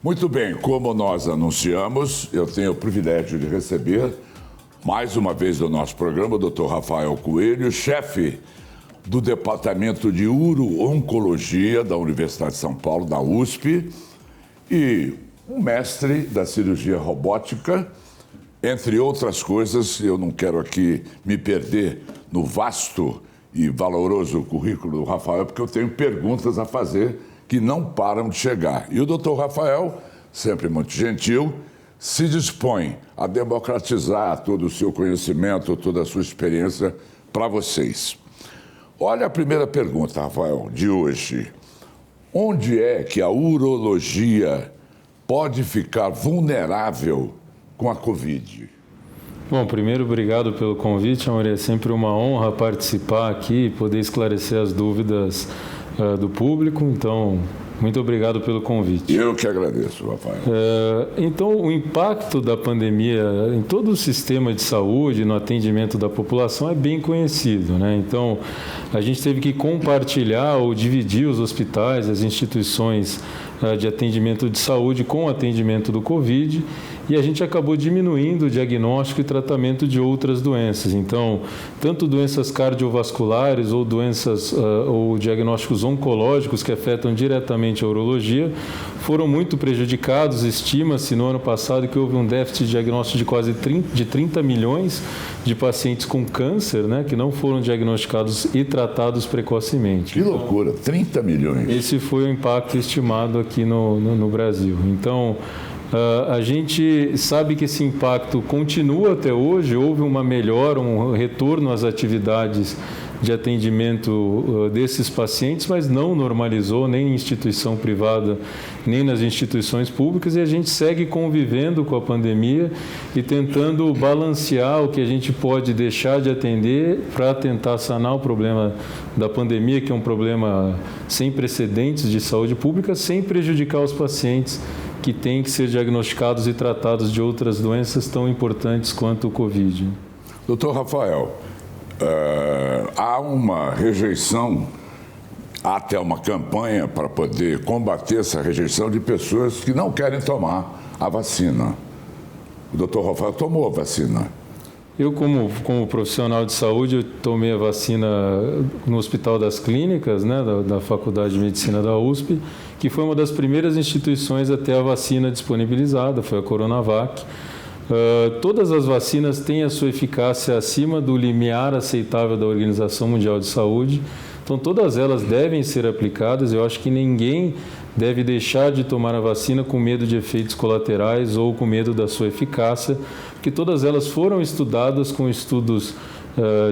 Muito bem, como nós anunciamos, eu tenho o privilégio de receber, mais uma vez no nosso programa, o Dr. Rafael Coelho, chefe do Departamento de Uro-Oncologia da Universidade de São Paulo, da USP, e um mestre da cirurgia robótica, entre outras coisas. Eu não quero aqui me perder no vasto e valoroso currículo do Rafael, porque eu tenho perguntas a fazer que não param de chegar. E o doutor Rafael, sempre muito gentil, se dispõe a democratizar todo o seu conhecimento, toda a sua experiência para vocês. Olha a primeira pergunta, Rafael, de hoje. Onde é que a urologia pode ficar vulnerável com a Covid? Bom, primeiro, obrigado pelo convite, Maria. É sempre uma honra participar aqui e poder esclarecer as dúvidas do público. Então, muito obrigado pelo convite. Eu que agradeço, Rafael. Então, o impacto da pandemia em todo o sistema de saúde, no atendimento da população, é bem conhecido, né? Então, a gente teve que compartilhar ou dividir os hospitais, as instituições de atendimento de saúde com o atendimento do Covid, e a gente acabou diminuindo o diagnóstico e tratamento de outras doenças. Então, tanto doenças cardiovasculares ou doenças ou diagnósticos oncológicos que afetam diretamente a urologia foram muito prejudicados. Estima-se no ano passado que houve um déficit de diagnóstico de quase 30 milhões de pacientes com câncer, né, que não foram diagnosticados e tratados precocemente. Que loucura, 30 milhões. Esse foi o impacto estimado aqui no Brasil. Então, a gente sabe que esse impacto continua até hoje. Houve uma melhora, um retorno às atividades de atendimento desses pacientes, mas não normalizou nem em instituição privada, nem nas instituições públicas, e a gente segue convivendo com a pandemia e tentando balancear o que a gente pode deixar de atender para tentar sanar o problema da pandemia, que é um problema sem precedentes de saúde pública, sem prejudicar os pacientes que têm que ser diagnosticados e tratados de outras doenças tão importantes quanto o Covid. Doutor Rafael, há uma rejeição, há até uma campanha para poder combater essa rejeição de pessoas que não querem tomar a vacina. O doutor Rafael tomou a vacina. Eu, como profissional de saúde, eu tomei a vacina no Hospital das Clínicas, né, da Faculdade de Medicina da USP, que foi uma das primeiras instituições a ter a vacina disponibilizada, foi a Coronavac. Todas as vacinas têm a sua eficácia acima do limiar aceitável da Organização Mundial de Saúde, então todas elas devem ser aplicadas. Eu acho que ninguém deve deixar de tomar a vacina com medo de efeitos colaterais ou com medo da sua eficácia, porque todas elas foram estudadas com estudos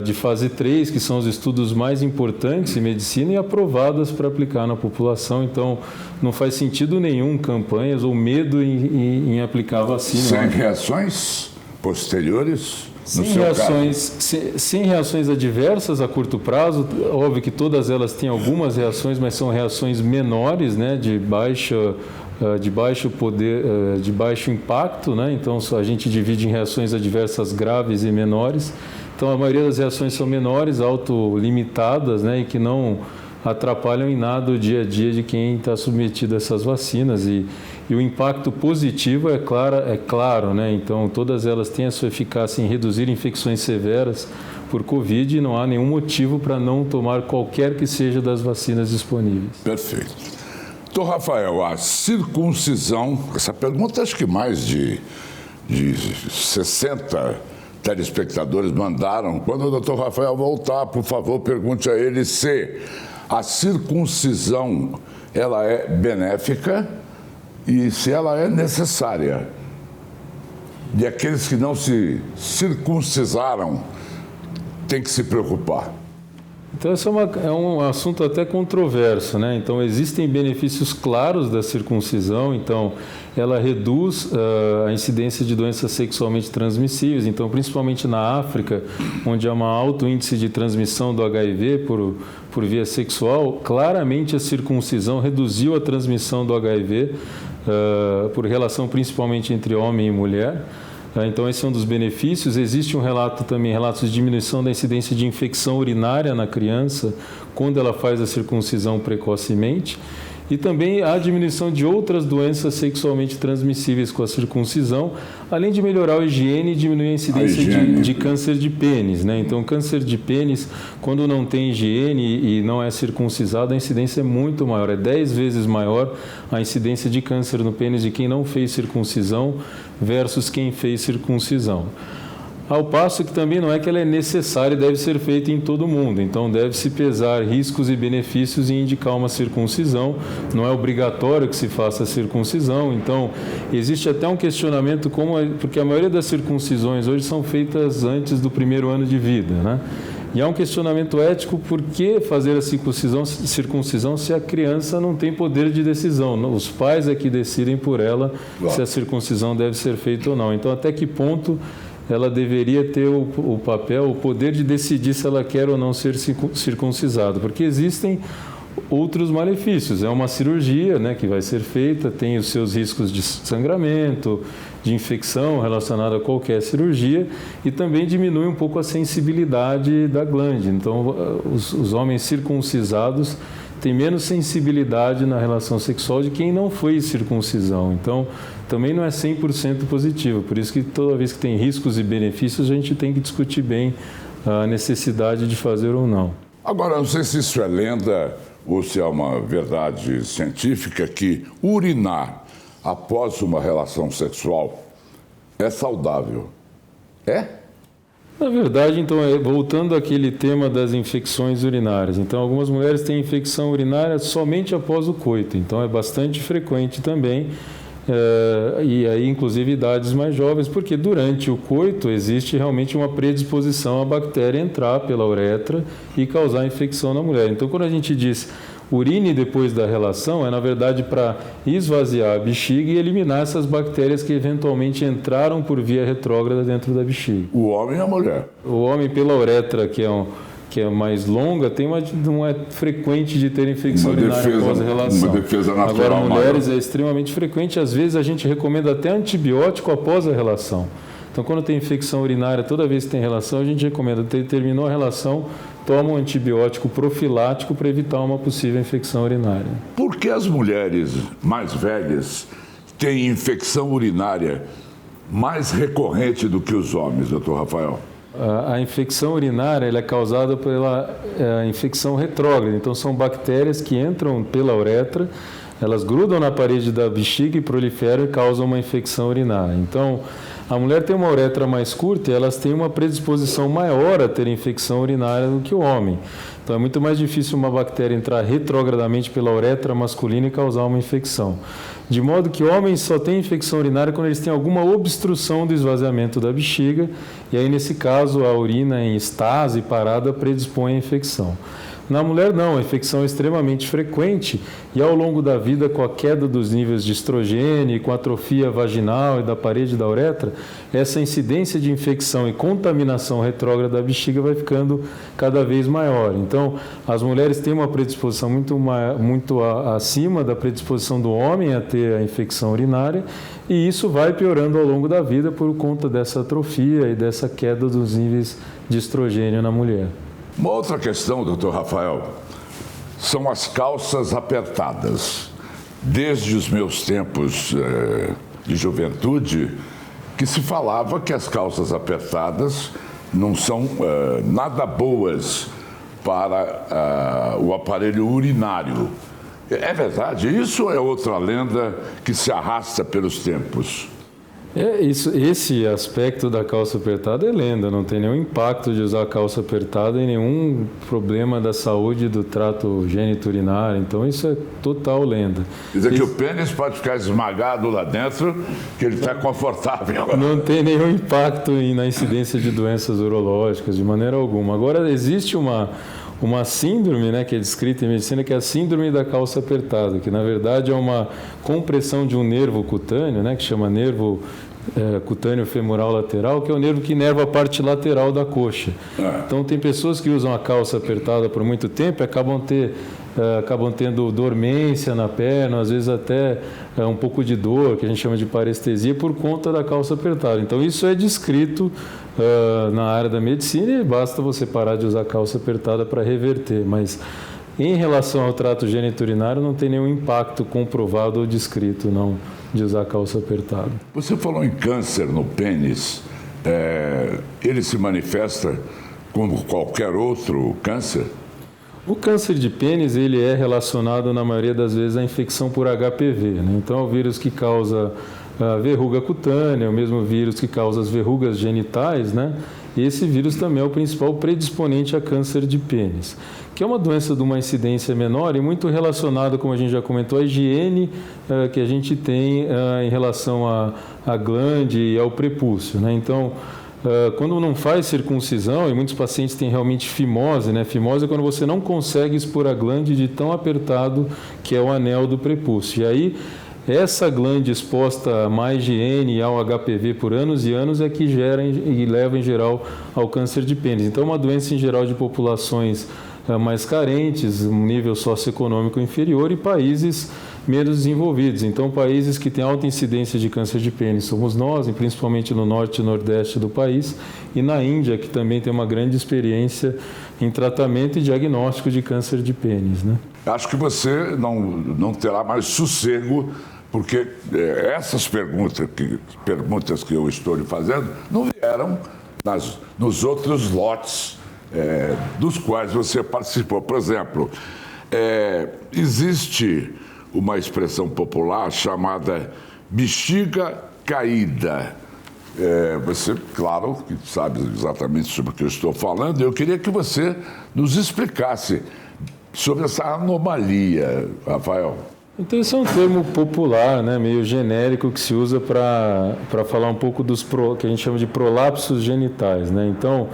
de fase 3, que são os estudos mais importantes em medicina, e aprovadas para aplicar na população. Então, não faz sentido nenhum campanhas ou medo em aplicar a vacina. Sem reações posteriores? Sem reações adversas a curto prazo. Óbvio que todas elas têm algumas reações, mas são reações menores, né, de baixo poder, de baixo impacto, né? Então a gente divide em reações adversas graves e menores. Então a maioria das reações são menores, autolimitadas, né, e que não atrapalham em nada o dia a dia de quem está submetido a essas vacinas. E o impacto positivo é claro, né? Então todas elas têm a sua eficácia em reduzir infecções severas por Covid, e não há nenhum motivo para não tomar qualquer que seja das vacinas disponíveis. Perfeito. Doutor Rafael, a circuncisão, essa pergunta acho que mais de 60 telespectadores mandaram. Quando o doutor Rafael voltar, por favor, pergunte a ele se a circuncisão ela é benéfica e se ela é necessária. E aqueles que não se circuncisaram têm que se preocupar. Então, esse é um assunto até controverso, né? Então, existem benefícios claros da circuncisão. Então, ela reduz a incidência de doenças sexualmente transmissíveis. Então, principalmente na África, onde há um alto índice de transmissão do HIV por via sexual, claramente a circuncisão reduziu a transmissão do HIV por relação principalmente entre homem e mulher. Então, esse é um dos benefícios. Existe um relato também, relatos de diminuição da incidência de infecção urinária na criança quando ela faz a circuncisão precocemente. E também a diminuição de outras doenças sexualmente transmissíveis com a circuncisão, além de melhorar a higiene e diminuir a incidência de câncer de pênis, né? Então, câncer de pênis, quando não tem higiene e não é circuncisado, a incidência é muito maior, é 10 vezes maior a incidência de câncer no pênis de quem não fez circuncisão versus quem fez circuncisão. Ao passo que também não é que ela é necessária e deve ser feita em todo mundo. Então, deve-se pesar riscos e benefícios e indicar uma circuncisão. Não é obrigatório que se faça a circuncisão. Então, existe até um questionamento, porque a maioria das circuncisões hoje são feitas antes do primeiro ano de vida, né? E há um questionamento ético, por que fazer a circuncisão se a criança não tem poder de decisão? Os pais é que decidem por ela se a circuncisão deve ser feita ou não. Então, até que ponto ela deveria ter o papel, o poder de decidir se ela quer ou não ser circuncisada? Porque existem outros malefícios. É uma cirurgia, né, que vai ser feita, tem os seus riscos de sangramento, de infecção relacionada a qualquer cirurgia, e também diminui um pouco a sensibilidade da glande. Então, os homens circuncisados têm menos sensibilidade na relação sexual de quem não foi circuncisão. Então, também não é 100% positivo. Por isso que toda vez que tem riscos e benefícios, a gente tem que discutir bem a necessidade de fazer ou não. Agora, não sei se isso é lenda ou se é uma verdade científica, que urinar após uma relação sexual é saudável. É? Na verdade, então, voltando àquele tema das infecções urinárias. Então, algumas mulheres têm infecção urinária somente após o coito. Então, é bastante frequente também. E aí, inclusive, idades mais jovens, porque durante o coito existe realmente uma predisposição à bactéria entrar pela uretra e causar infecção na mulher. Então, quando a gente diz urine depois da relação, é na verdade para esvaziar a bexiga e eliminar essas bactérias que eventualmente entraram por via retrógrada dentro da bexiga. O homem e a mulher? O homem pela uretra, que é mais longa, não é frequente de ter infecção urinária após a relação. Uma defesa natural. Agora, mulheres é extremamente frequente, às vezes a gente recomenda até antibiótico após a relação. Então, quando tem infecção urinária, toda vez que tem relação, a gente recomenda, terminou a relação, toma um antibiótico profilático para evitar uma possível infecção urinária. Por que as mulheres mais velhas têm infecção urinária mais recorrente do que os homens, doutor Rafael? A infecção urinária ela é causada pela infecção retrógrada. Então, são bactérias que entram pela uretra, elas grudam na parede da bexiga e proliferam e causam uma infecção urinária. Então, a mulher tem uma uretra mais curta e elas têm uma predisposição maior a ter infecção urinária do que o homem. Então, é muito mais difícil uma bactéria entrar retrogradamente pela uretra masculina e causar uma infecção. De modo que homens só têm infecção urinária quando eles têm alguma obstrução do esvaziamento da bexiga, e aí, nesse caso, a urina em estase parada predispõe à infecção. Na mulher, não, a infecção é extremamente frequente e, ao longo da vida, com a queda dos níveis de estrogênio, com a atrofia vaginal e da parede da uretra, essa incidência de infecção e contaminação retrógrada da bexiga vai ficando cada vez maior. Então, as mulheres têm uma predisposição muito acima da predisposição do homem a ter a infecção urinária, e isso vai piorando ao longo da vida por conta dessa atrofia e dessa queda dos níveis de estrogênio na mulher. Uma outra questão, doutor Rafael, são as calças apertadas. Desde os meus tempos de juventude, que se falava que as calças apertadas não são nada boas para o aparelho urinário. É verdade isso ou é outra lenda que se arrasta pelos tempos? Esse aspecto da calça apertada é lenda, não tem nenhum impacto de usar a calça apertada e nenhum problema da saúde do trato geniturinário, então isso é total lenda. Quer dizer que o pênis pode ficar esmagado lá dentro, que ele está confortável. Não tem nenhum impacto na incidência de doenças urológicas, de maneira alguma. Agora, existe uma síndrome, né, que é descrita em medicina, que é a síndrome da calça apertada, que na verdade é uma compressão de um nervo cutâneo, né, que chama nervo cutâneo femoral lateral, que é o nervo que inerva a parte lateral da coxa. Então, tem pessoas que usam a calça apertada por muito tempo e acabam tendo dormência na perna, às vezes até um pouco de dor, que a gente chama de parestesia, por conta da calça apertada. Então, isso é descrito na área da medicina e basta você parar de usar calça apertada para reverter, mas Em relação ao trato geniturinário, não tem nenhum impacto comprovado ou descrito, não, de usar calça apertada. Você falou em câncer no pênis. Ele se manifesta como qualquer outro câncer? O câncer de pênis, ele é relacionado, na maioria das vezes, à infecção por HPV, né? Então, é o vírus que causa a verruga cutânea, o mesmo vírus que causa as verrugas genitais, né? E esse vírus também é o principal predisponente a câncer de pênis, que é uma doença de uma incidência menor e muito relacionada, como a gente já comentou, à higiene que a gente tem em relação à glande e ao prepúcio, né? Então, quando não faz circuncisão, e muitos pacientes têm realmente fimose, né? Fimose é quando você não consegue expor a glande de tão apertado que é o anel do prepúcio. E aí, essa glande exposta a má higiene e ao HPV por anos e anos é que gera e leva, em geral, ao câncer de pênis. Então, é uma doença, em geral, de populações mais carentes, um nível socioeconômico inferior e países menos desenvolvidos. Então, países que têm alta incidência de câncer de pênis somos nós, e principalmente no norte e nordeste do país, e na Índia, que também tem uma grande experiência em tratamento e diagnóstico de câncer de pênis, né? Acho que você não terá mais sossego, porque essas perguntas que eu estou lhe fazendo não vieram nos outros lotes dos quais você participou. Por exemplo, existe uma expressão popular chamada bexiga caída. Você, claro, que sabe exatamente sobre o que eu estou falando, e eu queria que você nos explicasse sobre essa anomalia, Rafael. Então, esse é um termo popular, né, meio genérico, que se usa para falar um pouco dos que a gente chama de prolapsos genitais, né? Então,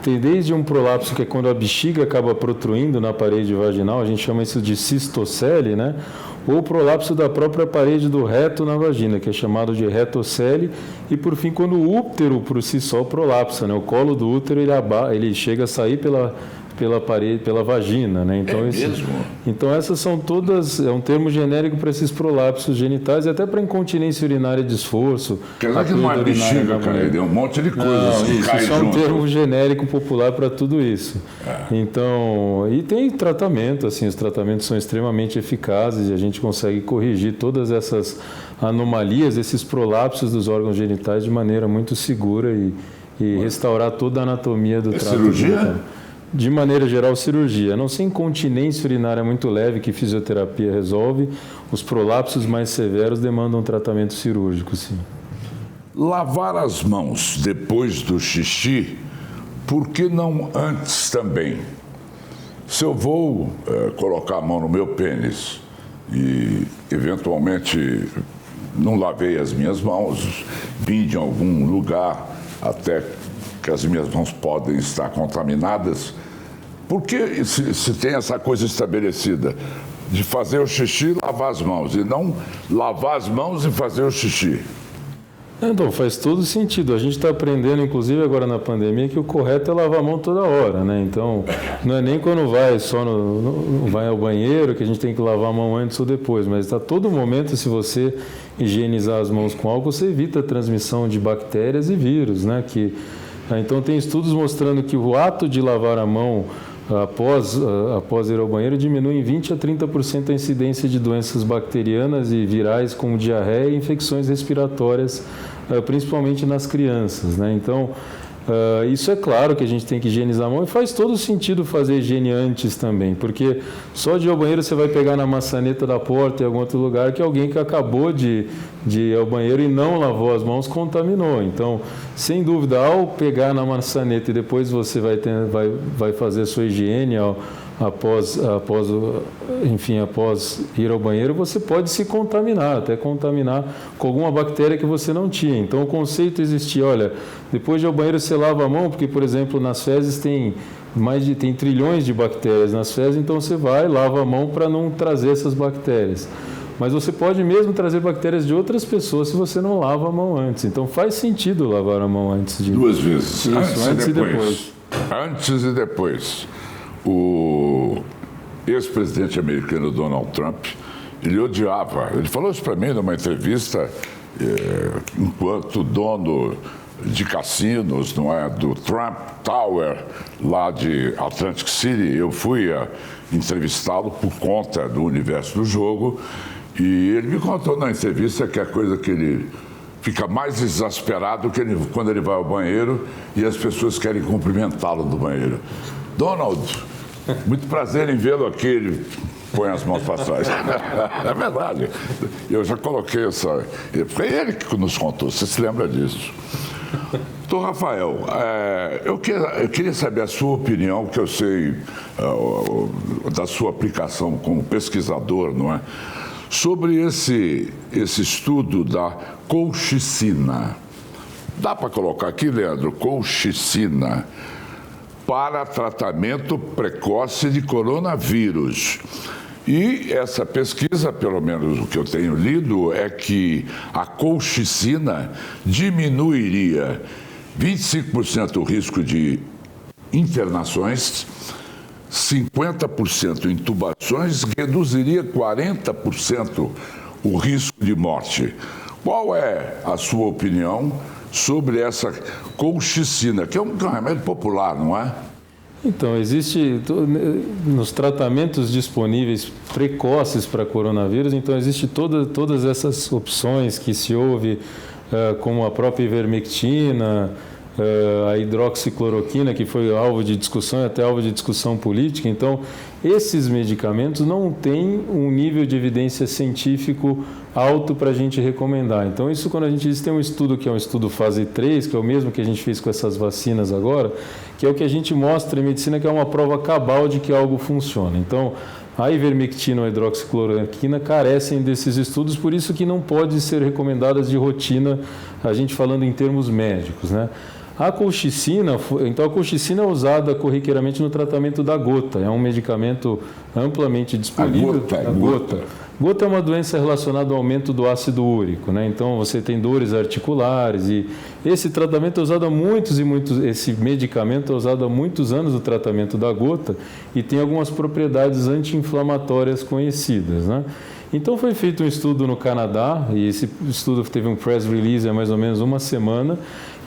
tem desde um prolapso que é quando a bexiga acaba protruindo na parede vaginal, a gente chama isso de cistocele, né? Ou prolapso da própria parede do reto na vagina, que é chamado de retocele, e por fim, quando o útero por si só prolapsa, né? O colo do útero ele chega a sair pela parede, pela vagina, né? Então, então essas são todas, é um termo genérico para esses prolapsos genitais e até para incontinência urinária de esforço. Quer dizer que não é bexiga, cara, é um monte de coisas que cai junto. Isso é um termo genérico popular para tudo isso. Então, e tem tratamento, assim, os tratamentos são extremamente eficazes e a gente consegue corrigir todas essas anomalias, esses prolapsos dos órgãos genitais de maneira muito segura e restaurar toda a anatomia do trato genital. De maneira geral, cirurgia. A não ser incontinência urinária muito leve, que fisioterapia resolve, os prolapsos mais severos demandam tratamento cirúrgico, sim. Lavar as mãos depois do xixi, por que não antes também? Se eu vou colocar a mão no meu pênis e, eventualmente, não lavei as minhas mãos, vim de algum lugar até que as minhas mãos podem estar contaminadas, por que se tem essa coisa estabelecida de fazer o xixi e lavar as mãos, e não lavar as mãos e fazer o xixi? Então, faz todo sentido. A gente está aprendendo, inclusive agora na pandemia, que o correto é lavar a mão toda hora, né? Então, não é nem quando vai ao banheiro que a gente tem que lavar a mão antes ou depois, mas a todo momento, se você higienizar as mãos com álcool, você evita a transmissão de bactérias e vírus, né? Então, tem estudos mostrando que o ato de lavar a mão após ir ao banheiro diminui em 20% a 30% a incidência de doenças bacterianas e virais como diarreia e infecções respiratórias, principalmente nas crianças, né? Então, isso é claro que a gente tem que higienizar a mão e faz todo sentido fazer higiene antes também, porque só de ir ao banheiro você vai pegar na maçaneta da porta em algum outro lugar que alguém que acabou de ir ao banheiro e não lavou as mãos contaminou. Então, sem dúvida, ao pegar na maçaneta e depois você vai fazer a sua higiene após ir ao banheiro, você pode se contaminar, até contaminar com alguma bactéria que você não tinha. Então, o conceito existia, olha, depois de ir ao banheiro você lava a mão, porque, por exemplo, nas fezes tem trilhões de bactérias nas fezes, então você vai, lava a mão para não trazer essas bactérias. Mas você pode mesmo trazer bactérias de outras pessoas se você não lava a mão antes. Então, faz sentido lavar a mão antes de... Duas vezes. Isso, antes e depois. Antes e depois. O ex-presidente americano Donald Trump, ele odiava, ele falou isso para mim numa entrevista, enquanto dono de cassinos, não é? Do Trump Tower, lá de Atlantic City. Eu fui entrevistá-lo por conta do universo do jogo e ele me contou na entrevista que a coisa que ele fica mais exasperado que quando ele vai ao banheiro e as pessoas querem cumprimentá-lo do banheiro. Donald, muito prazer em vê-lo aqui. Ele põe as mãos para trás. É verdade. Eu já coloquei essa... Foi ele que nos contou, você se lembra disso. Doutor Rafael, eu queria saber a sua opinião, que eu sei da sua aplicação como pesquisador, não é? Sobre esse estudo da colchicina. Dá para colocar aqui, Leandro, colchicina para tratamento precoce de coronavírus. E essa pesquisa, pelo menos o que eu tenho lido, é que a colchicina diminuiria 25% o risco de internações, 50% intubações, reduziria 40% o risco de morte. Qual é a sua opinião sobre essa colchicina, que é um remédio popular, não é? Então, existe, nos tratamentos disponíveis precoces para coronavírus, então existe todas essas opções que se ouve, como a própria ivermectina, a hidroxicloroquina, que foi alvo de discussão, até alvo de discussão política. Então, esses medicamentos não têm um nível de evidência científico alto para a gente recomendar. Então, isso quando a gente diz, tem um estudo que é um estudo fase 3, que é o mesmo que a gente fez com essas vacinas agora, que é o que a gente mostra em medicina, que é uma prova cabal de que algo funciona. Então, a ivermectina ou a hidroxicloroquina carecem desses estudos, por isso que não pode ser recomendadas de rotina, a gente falando em termos médicos, né? A colchicina, então a colchicina é usada corriqueiramente no tratamento da gota, é um medicamento amplamente disponível. Gota é uma doença relacionada ao aumento do ácido úrico, né? Então você tem dores articulares e esse tratamento é usado há esse medicamento é usado há muitos anos no tratamento da gota e tem algumas propriedades anti-inflamatórias conhecidas, né? Então foi feito um estudo no Canadá e esse estudo teve um press release há mais ou menos uma semana,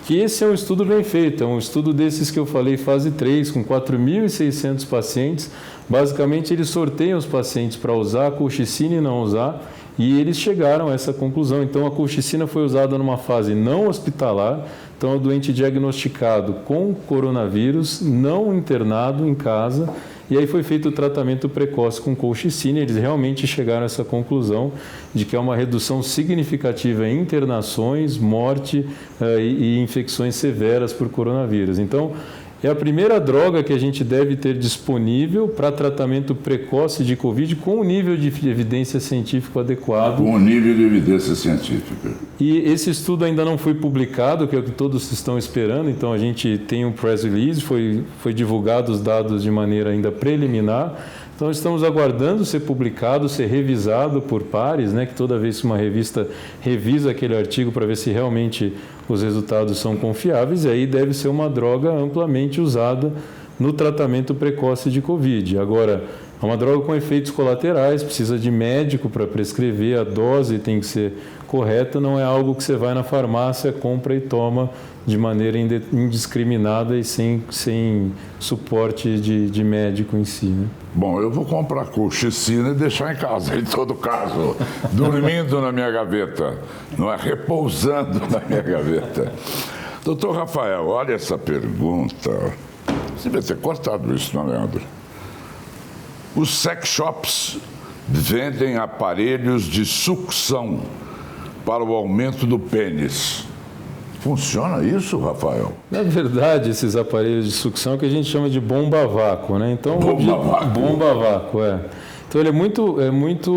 que esse é um estudo bem feito, é um estudo desses que eu falei, fase 3, com 4.600 pacientes. Basicamente, eles sorteiam os pacientes para usar a colchicina e não usar, e eles chegaram a essa conclusão. Então, a colchicina foi usada numa fase não hospitalar, então, o doente diagnosticado com coronavírus, não internado em casa, e aí foi feito o tratamento precoce com colchicina, e eles realmente chegaram a essa conclusão de que é uma redução significativa em internações, morte e infecções severas por coronavírus. Então, é a primeira droga que a gente deve ter disponível para tratamento precoce de Covid com um nível de evidência científico adequado. Com um nível de evidência científica. E esse estudo ainda não foi publicado, que é o que todos estão esperando, então a gente tem um press release, foi divulgado os dados de maneira ainda preliminar. Então estamos aguardando ser publicado, ser revisado por pares, né, que toda vez que uma revista revisa aquele artigo para ver se realmente os resultados são confiáveis, e aí deve ser uma droga amplamente usada no tratamento precoce de Covid. Agora, é uma droga com efeitos colaterais, precisa de médico para prescrever, a dose tem que ser correta, não é algo que você vai na farmácia, compra e toma de maneira indiscriminada e sem suporte de médico em si, né? Bom, eu vou comprar colchicina e deixar em casa, em todo caso, dormindo na minha gaveta, não é? Repousando na minha gaveta. Doutor Rafael, olha essa pergunta. Você deve ter cortado isso, não é, Leandro? Os sex shops vendem aparelhos de sucção para o aumento do pênis. Funciona isso, Rafael? Na verdade, esses aparelhos de sucção é o que a gente chama de bomba a vácuo, né? Então, bomba a vácuo, é. Então, ele é muito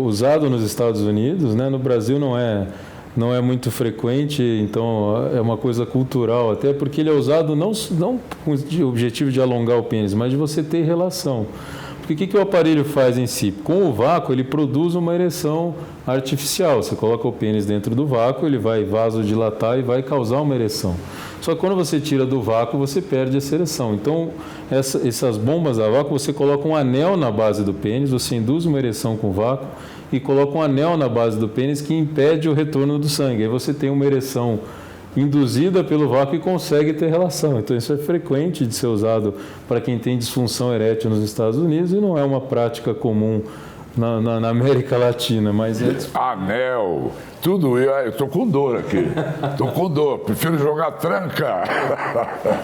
usado nos Estados Unidos, né? No Brasil não é muito frequente, então é uma coisa cultural, até porque ele é usado não com o objetivo de alongar o pênis, mas de você ter relação. Porque o que o aparelho faz em si? Com o vácuo, ele produz uma ereção artificial. Você coloca o pênis dentro do vácuo, ele vai vasodilatar e vai causar uma ereção. Só que quando você tira do vácuo, você perde essa ereção. Então, essas bombas a vácuo, você coloca um anel na base do pênis, você induz uma ereção com vácuo e coloca um anel na base do pênis que impede o retorno do sangue. Aí você tem uma ereção induzida pelo vácuo e consegue ter relação. Então, isso é frequente de ser usado para quem tem disfunção erétil nos Estados Unidos e não é uma prática comum na América Latina, mas é... Anel, tudo isso. Eu estou com dor aqui. Estou com dor, prefiro jogar tranca.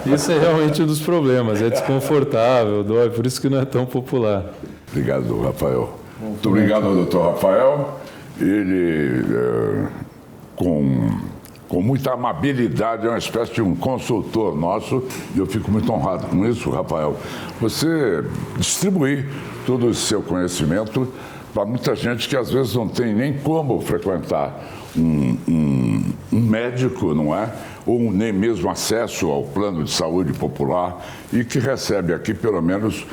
Isso é realmente um dos problemas, é desconfortável, dói, por isso que não é tão popular. Obrigado, Rafael. Muito obrigado ao doutor Rafael. Ele, com muita amabilidade, é uma espécie de um consultor nosso, e eu fico muito honrado com isso, Rafael. Você distribuir todo o seu conhecimento para muita gente que às vezes não tem nem como frequentar um médico, não é? Ou nem mesmo acesso ao plano de saúde popular e que recebe aqui pelo menos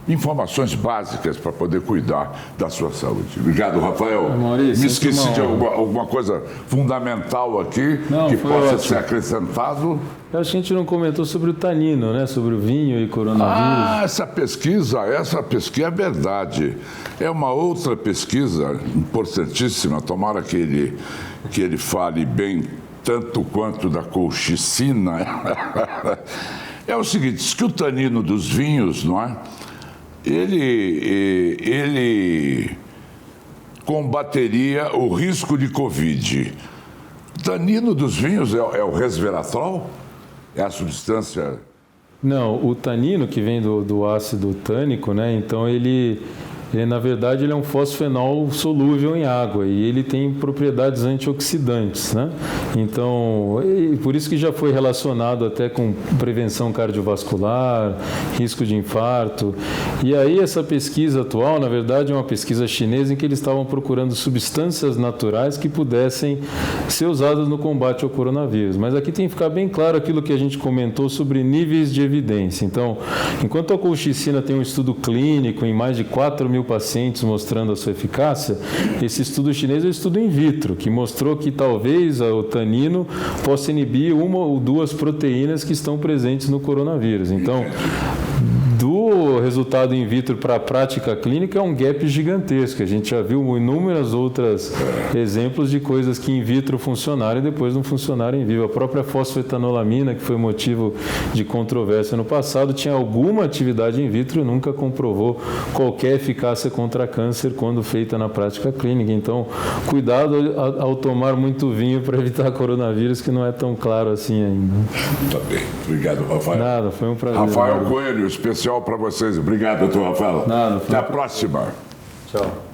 informações básicas para poder cuidar da sua saúde. Obrigado, Rafael. Maurício, me esqueci de alguma coisa fundamental aqui que possa ser acrescentado. A gente não comentou sobre o tanino, né? Sobre o vinho e coronavírus. Essa pesquisa é verdade. É uma outra pesquisa importantíssima. Tomara que ele fale bem tanto quanto da colchicina. É o seguinte, diz que o tanino dos vinhos, não é? Ele combateria o risco de Covid. O tanino dos vinhos é o resveratrol? É a substância... Não, o tanino, que vem do ácido tânico, né? Então na verdade, ele é um fosfenol solúvel em água e ele tem propriedades antioxidantes, né? Então, por isso que já foi relacionado até com prevenção cardiovascular, risco de infarto. E aí essa pesquisa atual, na verdade, é uma pesquisa chinesa em que eles estavam procurando substâncias naturais que pudessem ser usadas no combate ao coronavírus. Mas aqui tem que ficar bem claro aquilo que a gente comentou sobre níveis de evidência. Então, enquanto a colchicina tem um estudo clínico em mais de 4.000 pacientes mostrando a sua eficácia, esse estudo chinês é um estudo in vitro, que mostrou que talvez o tanino possa inibir uma ou duas proteínas que estão presentes no coronavírus. Então, do resultado in vitro para a prática clínica é um gap gigantesco. A gente já viu inúmeras outras exemplos de coisas que in vitro funcionaram e depois não funcionaram em vivo. A própria fosfetanolamina, que foi motivo de controvérsia no passado, tinha alguma atividade in vitro e nunca comprovou qualquer eficácia contra câncer quando feita na prática clínica. Então, cuidado ao tomar muito vinho para evitar coronavírus, que não é tão claro assim ainda. Tá bem. Obrigado, Rafael. Nada, foi um prazer. Rafael Coelho, especial para vocês. Obrigado, doutor Rafael. Nada, Até a próxima. Tchau.